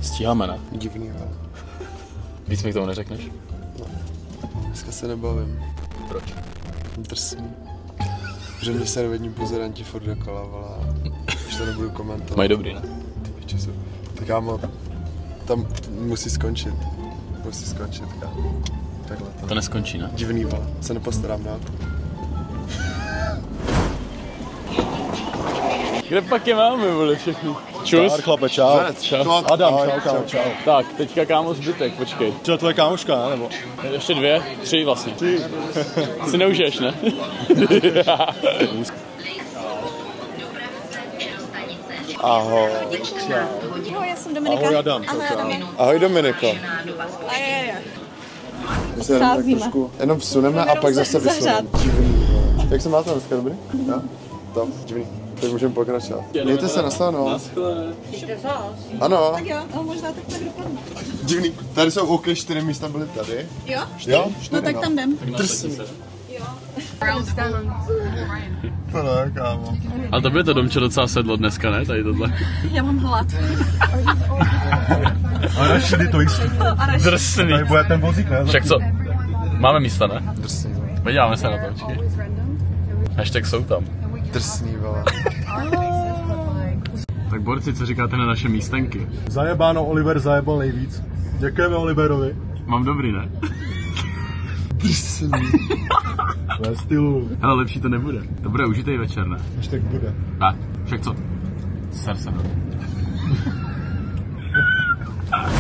Stíháme, ne? Divný, jo. Víc mi k tomu neřekneš? No. Dneska se nebavím. Proč? Drsný. Že mě servední pozoranti furt dokola, vole. Už to nebudu komentovat. Mají dobrý, ne? Ty piče jsou. Tak kámo, tam musí skončit. Musí skončit, kámo. Takhle to. To neskončí, ne? Divný, vole. Se nepostarám dál. Kde pak je máme, vole, všechny? Čus. Čau, chlape, čau. Čau. Adam, čau. Tak, teďka kámo zbytek, počkej. To je tvoje kámoška, nebo? Ještě 2, 3 vlastně. Si neužiješ, ne? Ahoj. Ahoj, já jsem Dominika. Ahoj, Adam. Ahoj, Adam. Ahoj, Dominiko. Je. My se jenom tak Odcházíme. trošku jenom vsuneme a pak zase vysuneme. Divný, vole. Jak se máte dneska, dobrý? Jo? To, divný. Tak můžeme pokračovat. Mějte se, naschledanou. Ano. Tak jo, no možná tak dopadne. Divný. Tady jsou OK, 4 místa byly tady. Jo? Jo? No tak tam jdem. Drsný. To ne, kámo. Ale to by to domče docela sedlo dneska, ne? Tady tohle. Já mám hlad. A Rašidy to jistý. Drsný. Tady bude ten vozík, ne? Však co? Máme místa, ne? Drsný. Podíváme se na to, počkej. Hashtag jsou tam. Drsný, vole. Tak borci, co říkáte na naše místenky? Zajebáno, Oliver zajebal nejvíc. Děkujeme Oliverovi. Mám dobrý, ne? Drsný. Ve stylu. Hele, lepší to nebude. To bude užitej večer, ne? Až tak bude. Ne, však co? Ser se.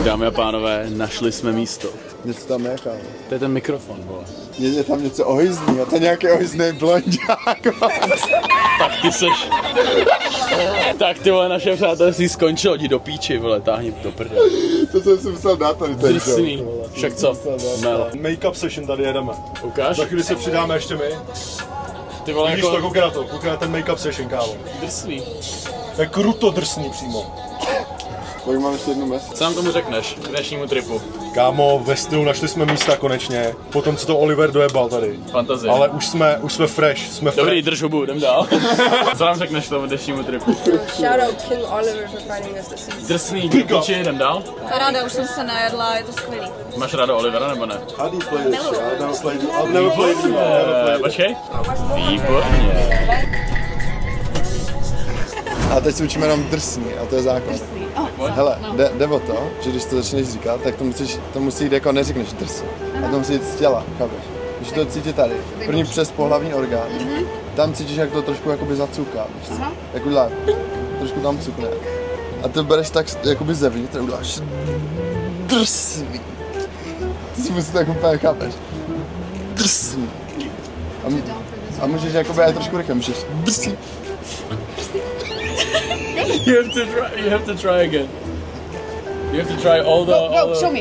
Dámy a pánové, našli jsme místo. Něco tam je, kámo. To je ten mikrofon, vole. Je tam něco ohyzný, a to je nějaký ohyzný blonďák. Tak ty seš... Tak ty vole, naše přátelství skončilo, jdi do píči, vole, táhni do prdele. To jsem si musel dát tady ten Drsný. Však co? Mel. Make-up session tady jedeme. Ukáž? Za chvíli se přidáme ještě my. Ty vole, Vidíš to, jako... koukej na ten make-up session, kámo. Drsný. To je kruto drsný přímo. Tak mám ještě jednu mes. Co nám tomu řekneš k dnešnímu tripu? Kámo, ve stylu našli jsme místa konečně. Potom, co to Oliver dojebal tady. Fantazie. Ale už jsme fresh, jsme fresh. Dobrý, drž hubu, jdem dál. Co nám řekneš k tomu dnešnímu tripu? Shout out King Oliver for finding us this season. Drsný, do píči, jdem dál. Ráda, už jsem se najedla, je to skvělý. Máš rádo Olivera, nebo ne? How do you play this shit? I've never played it. Počkej. Výborně. A teď se učíme jenom drsný, a to je základ. Hele, jde o to, že když to začneš říkat, tak to musí jít jako neřekneš drsný. A to musí jít z těla, chápeš? Když to cítit tady, první přes pohlavní orgán, tam cítíš, jak to trošku jakoby zacuká, víš co? Jak udělá, trošku tam cukne. A ty bereš tak jakoby zevnitř a uděláš drsný. Ty si musíš tak úplně, chápeš? Drsný. A můžeš jakoby aj trošku rychle, můžeš drsný. You have to try again. You have to try all the... No, show me.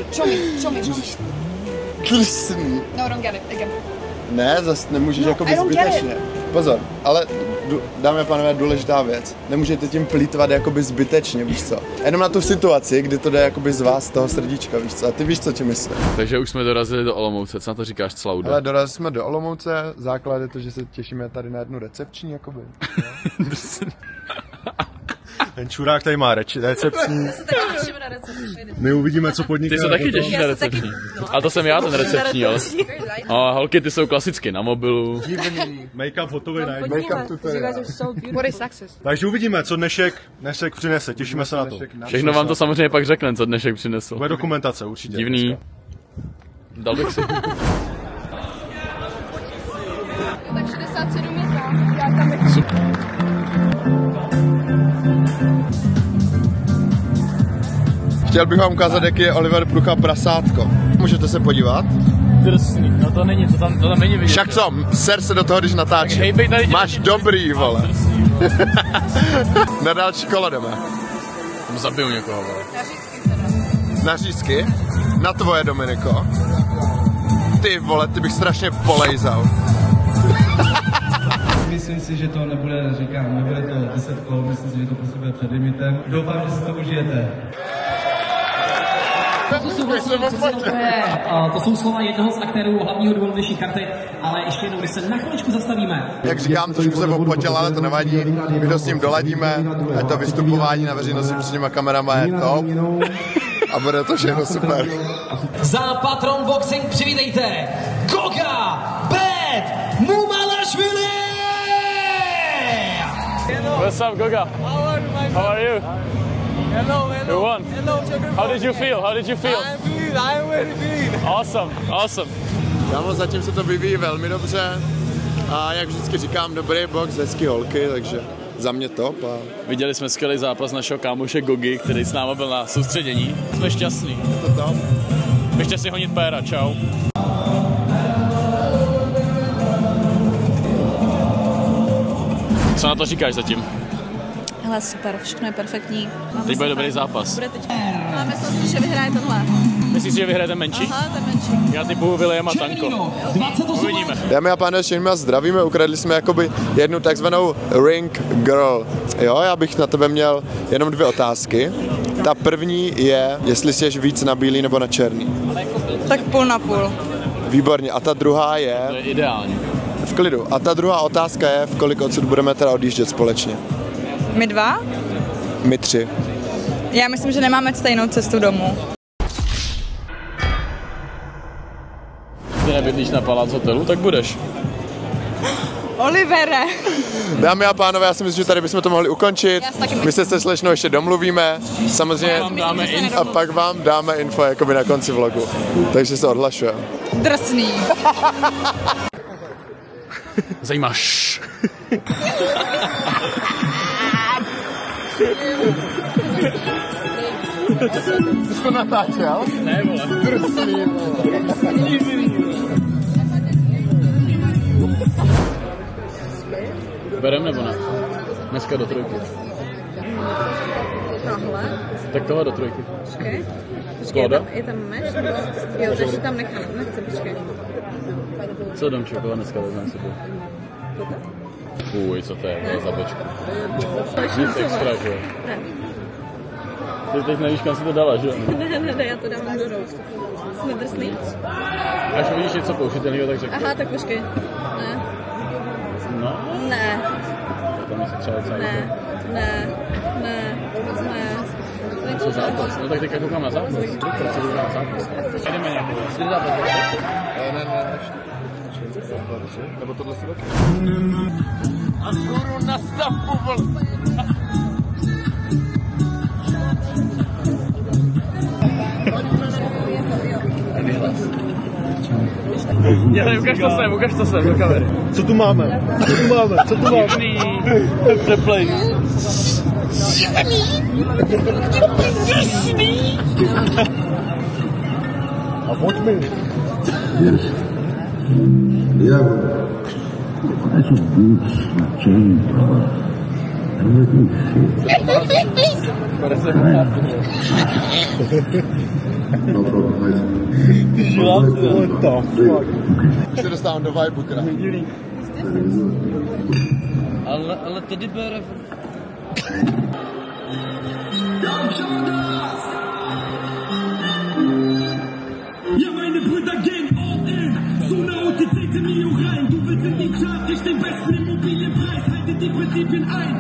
Drsný. No, don't get it again. Ne, zase nemůžeš jakoby zbytečně. Pozor, ale dámy a pánové, důležitá věc. Nemůžete tím plýtvat jakoby zbytečně, víš co? Jenom na tu situaci, kdy to jde jakoby z vás, z toho srdíčka, víš co? A ty víš, co ti myslím. Takže už jsme dorazili do Olomouce, co na to říkáš, Claude? Ale dorazili jsme do Olomouce, základ je to, že se těšíme tady na jednu recepční, jakoby. Ten čurák tady má recepční. My uvidíme, co podnikne. Ty se taky těšíš na recepční. A to jsem já, ten recepční, ale. A holky, ty jsou klasicky na mobilu. Make-up hotový na jednu. Make-up tutorial. What is sexist? Takže uvidíme, co dnešek přinese. Těšíme se na to. Všechno vám to samozřejmě pak řekne, co dnešek přinesl. Bude dokumentace určitě. Divný. Dal bych si. Tak 67 je tam. Já tam nechci. Chtěl bych vám ukázat, jak je Oliver Plucha prasátko. Můžete se podívat? Drsný, no to není, to tam není vidět. Však co, ser se do toho, když natáčí. Hejbej tady. Máš dobrý, vole. Na další kolo jdeme. Tam zabiju někoho, vole. Na řízky? Na tvoje, Dominiko. Ty vole, ty bych strašně polejzal. Myslím si, že to nebude, nebude to 10 kol, myslím si, že to prostě bude před limitem. Doufám, že si to užijete. To jsou slova jednoho z aktérů hlavního důvodu dnešní karty, ale ještě jednou, když se na chviličku zastavíme. Jak říkám, trošku se opotěl, ale to nevadí. My to s ním doladíme, je to vystupování na veřejnosti před těma kamerama je top. a bude to všechno super. Za Patron Boxing přivítejte Goga Bet Mumalashvili! What's up, Goga? How are you? Hello. You won. Hello, How did you feel? I'm very clean. Awesome. Kámo, zatím se to vyvíjí velmi dobře a jak vždycky říkám, dobrý box, hezký holky, takže za mě top. A... Viděli jsme skvělý zápas našeho kámoše Gogy, který s náma byl na soustředění. Jsme šťastní. Je to top. Běžte si honit péra, čau. Co na to říkáš zatím? Hele, super, všechno je perfektní. Teď bude dobrý zápas. Bude teď. Ale myslím si, že vyhraje tenhle. Myslíš, že vyhraje ten menší? Aha, ten menší. Já typuju Williama Tanko. Uvidíme. Dámy a pánové, všechny vás zdravíme, ukradli jsme jakoby jednu takzvanou ring girl. Jo, já bych na tebe měl jenom 2 otázky. Ta první je, jestli jsi víc na bílý nebo na černý. Tak půl na půl. Výborně. A ta druhá je... To je ideální. V klidu. A ta druhá otázka je, v kolik odsud budeme teda odjíždět společně. My 2? My 3. Já myslím, že nemáme stejnou cestu domů. Ty nebydlíš na Palác hotelu, tak budeš. Olivere! Dámy a pánové, já si myslím, že tady bychom to mohli ukončit. My se se slečnou ještě domluvíme. Samozřejmě. A pak vám dáme info jakoby na konci vlogu. Takže se odhlašujeme. Drsný. Zajímáš. Jsi to natáčel? Ne, vole. Drsný, Berem nebo ne? Dneska do 3. Tohle. Tak tohle do 3. Počkej. Skoda? Je tam meš? Jo, takže tam nechám. Nechci, počkej. Co Domčo, dneska vezmeme sebou? Fuj, co to je? To je za bečku. Nic extra, že jo? Ne. Ty teď nevíš, kam si to dala, že jo? Ne, já to dávám do roustu. Jsme drsný? Až uvidíš něco použitelného, tak řekni. Aha, tak počkej. Ne. No, Ne. tam asi třeba docela Ne. Co zápas? No tak teďka koukám na zápas. Proč se koukám na zápas? Jdeme nějakou. Jsi zápas? Ne. Nebo tohle si taky? A skoro na stavbu, vole. Ukaž to sem, do kamery. Co tu máme? Přeplej. A pojď mi. Se dostávám do vibe, teda. Ale tedy bere... Ja, meine Brüder gehen all in. So eine OTC Mio rein. Du willst in die Charts, ich den besten Immobilienpreis. Haltet die Prinzipien ein.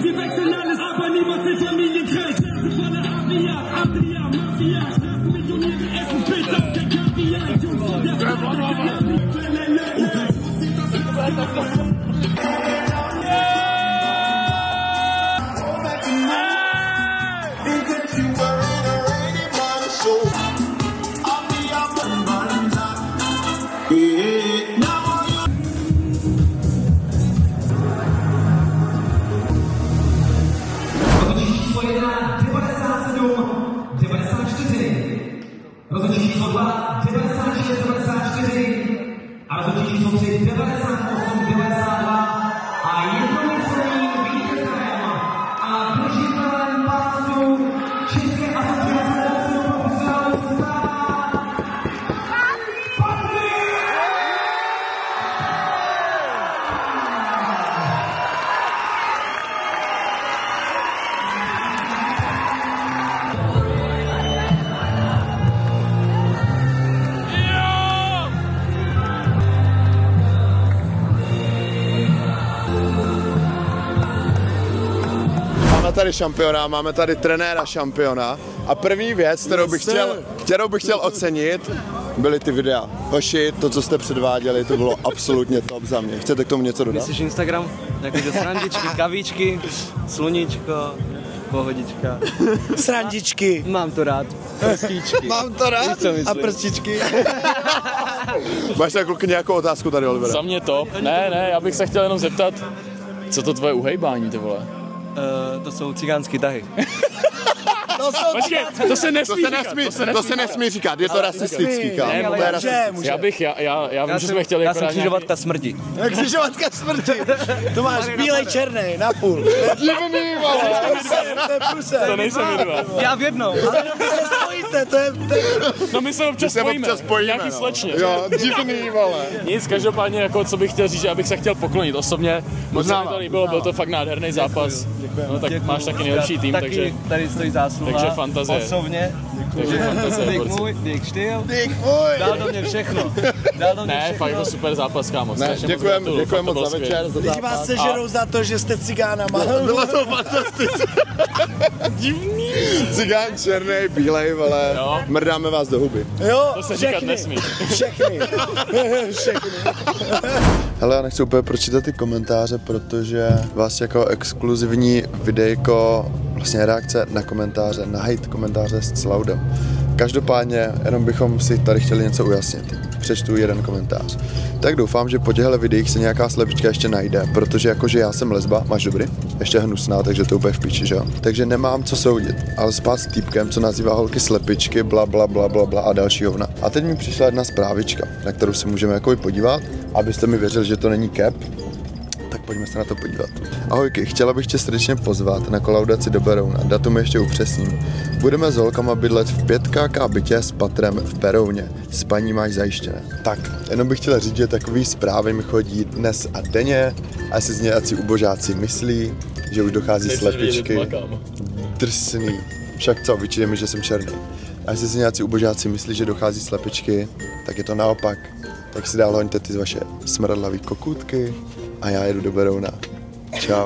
Wir wechseln alles, aber niemals den Familienkreis. Herzen voller Aviat, Adria, Mafia. Straßenmillionäre essen Pizza, kein Kaviar. Jungs, der rozhodčí číslo 2, 96, 94 a rozhodčí číslo 3, 98, 92 a jednomyslným vítězem a držitelem pásu České asociace boxu profesionálů se stává Patrik! tady šampiona, máme tady trenéra šampiona a první věc, kterou bych chtěl ocenit, byly ty videa. Hoši, to, co jste předváděli, to bylo absolutně top za mě. Chcete k tomu něco dodat? Myslíš Instagram? Jakože srandičky, kavíčky, sluníčko, pohodička. Srandičky. Mám to rád. Prstíčky. Mám to rád. A prstičky. Máš tak kluky nějakou otázku tady, Olivera? Za mě top. Ne, já bych se chtěl jenom zeptat, co to tvoje uhejbání, ty vole? To jsou cigánský tahy. Počkej, to se nesmí říkat, je to rasistický, kámo. Já vím, že jsme chtěli... Já jsem křižovatka smrti. Křižovatka smrti. To máš bílej černý, napůl. Divný, vole. To je pruse. To nejsem my dva. Já v jednou. Ale vy se spojíte, to je... No my se občas spojíme. Nějaký slečně. Jo, divný, vole. Nic, každopádně, jako co bych chtěl říct, že abych se chtěl poklonit osobně. Moc se mi to líbilo, byl to fakt nádherný zápas. No tak máš taky nejlepší tým, takže... Tady stojí zásluha. Takže fantazie. Osobně. Takže fantazie, Dík borci. můj, dík štýl. Dík můj. Dal do mě všechno. Ne, fakt to super zápas, kámo. Děkujem moc za večer, za Lidi zápas. vás sežerou za to, že jste cigánama. Bylo to fantastické. Divný. Cigán černý, bílej, vole. Mrdáme vás do huby. Jo, To se říkat nesmí. Všechny. Hele, já nechci úplně pročítat ty komentáře, protože vás jako exkluzivní videjko, vlastně reakce na komentáře, na hate komentáře s Cloudem. Každopádně, jenom bychom si tady chtěli něco ujasnit. Přečtu jeden komentář. Tak doufám, že po těchto videích se nějaká slepička ještě najde, protože jakože já jsem lesba, máš dobrý? Ještě hnusná, takže to úplně v píči, že jo? Takže nemám co soudit, ale spát s týpkem, co nazývá holky slepičky, bla bla bla bla bla a další hovna. A teď mi přišla jedna zprávička, na kterou se můžeme jako podívat, abyste mi věřili, že to není cap. Tak pojďme se na to podívat. Ahojky, chtěla bych tě srdečně pozvat na kolaudaci do Berouna. Datum ještě upřesním. Budeme s holkama bydlet v 5KK bytě s patrem v Berouně. Spaní máš zajištěné. Tak, jenom bych chtěla říct, že takový zprávy mi chodí dnes a denně. A jestli z nějací ubožáci myslí, že už dochází slepičky. Drsný. Však co, vyčíte mi, že jsem černý. A jestli si nějací ubožáci myslí, že dochází slepičky, tak je to naopak. Tak si dál hoňte ty vaše smradlavý kokůtky a já jedu do Berouna. Čau.